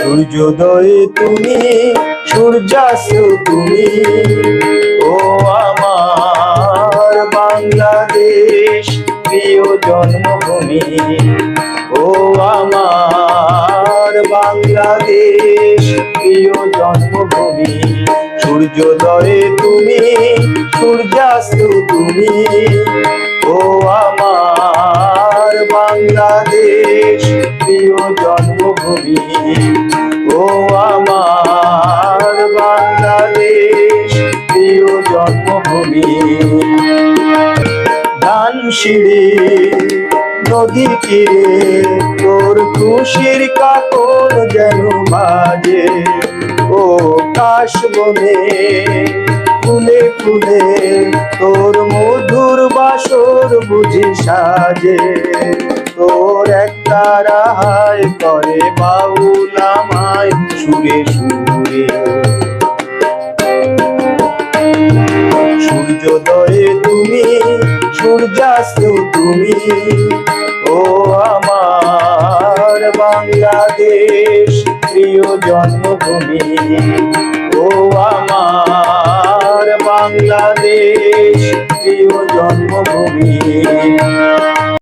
সূর্যোদয় তুমি, সূর্যাস্ত তুমি, ও আমার বাংলাদেশ প্রিয় জন্মভূমি। ও আমার বাংলাদেশ প্রিয় জন্মভূমি। সূর্যোদয়ে তুমি, সূর্যাস্ত তুমি, ও আমার বাংলাদেশ প্রিয় জন্মভূমি। ও আমার বাংলাদেশ প্রিয় জন্মভূমি। ধানসিঁড়ি নদী তীরে তোর খুশির কাকর যেন বাজে। ও কাশবনে ফুলে ফুলে তোর মধুর বাসর বুঝি সাজে। তোর একটা রাহাই করে বাউল আমায় সুরে সুরে। সূর্যোদয়ে তুমি, সূর্যাস্ত তুমি, ও আমার বাংলাদেশ প্রিয় জন্মভূমি। ও আমার বাংলাদেশ